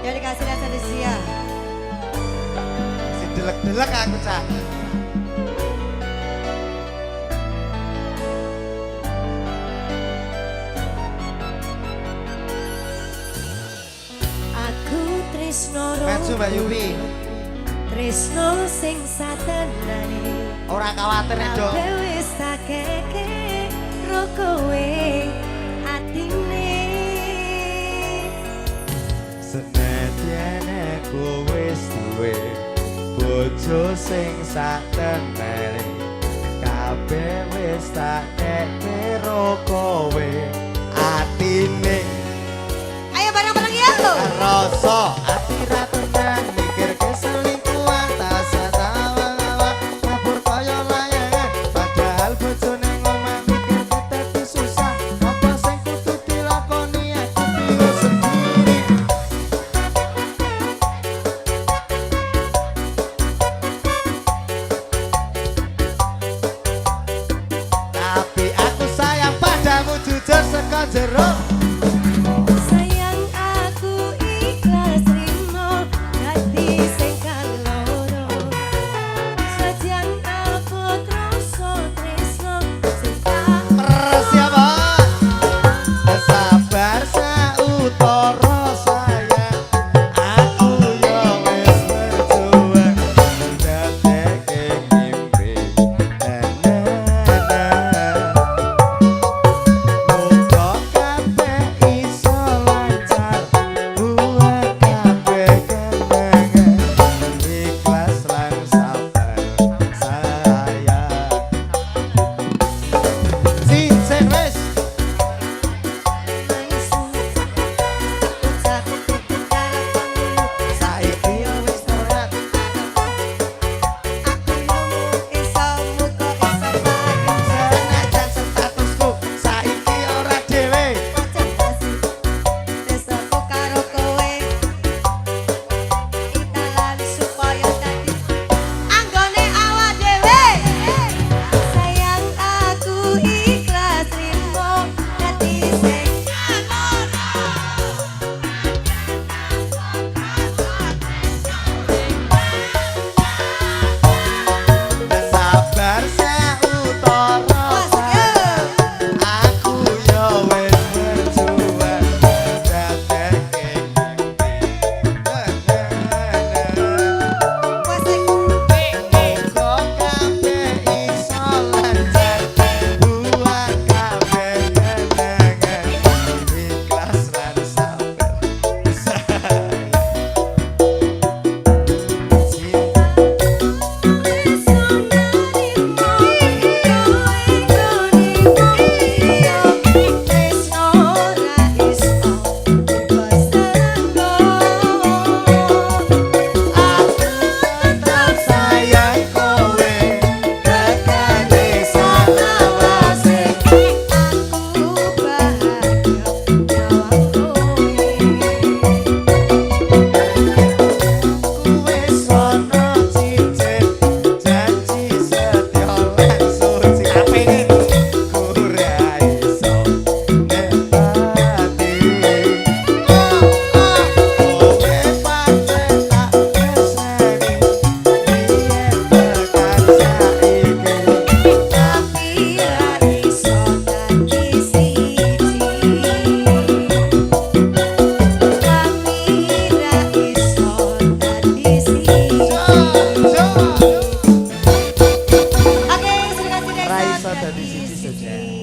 Dedikasi rasa Desia. Si delek-delek aku cak. Aku tresno Maju Mbak Yupi. Tresno sing satenane. Ora khawatir Dok. Kabeh wis tak keke ro kowe atine. Senadyan aku wis duwe bojo sing satenane. Kabeh wis tak keke ro kowe atine. Ayo bareng-bareng ya lo. Rasa ati ra tenang mikir keselingkuhan tak satawa kabur kaya layangan padahal bojone ngomong mikir dadi susah apa sing kudu dilakoni aku bingung sendiri tapi aku sayang padamu jujur saka jero. Sayang aku ikhlas rimo dadi sing kang loro. Sajan aku troso tresno sing tak Persiapa sabar sautara sayang aku yo wis berjuang ndadekake mimpi muga kabeh iso lancar buat kabeh kenangan ikhlas lan sabar sayang si wes saiki yo wis terat senajan statusku saiki ora dhewe sabar sautara sayang aku yo wis berjuang ndadekake mimpi muga kabeh iso lancar buat kabeh kenangan ikhlas lan sabar sayang tetap sayang kowe tekane salawase kuwe sono cincin janji setya lan suci apene ora iso nepati kowe pancen tak tresnani yen tekan saiki Raisa dadi siji saja.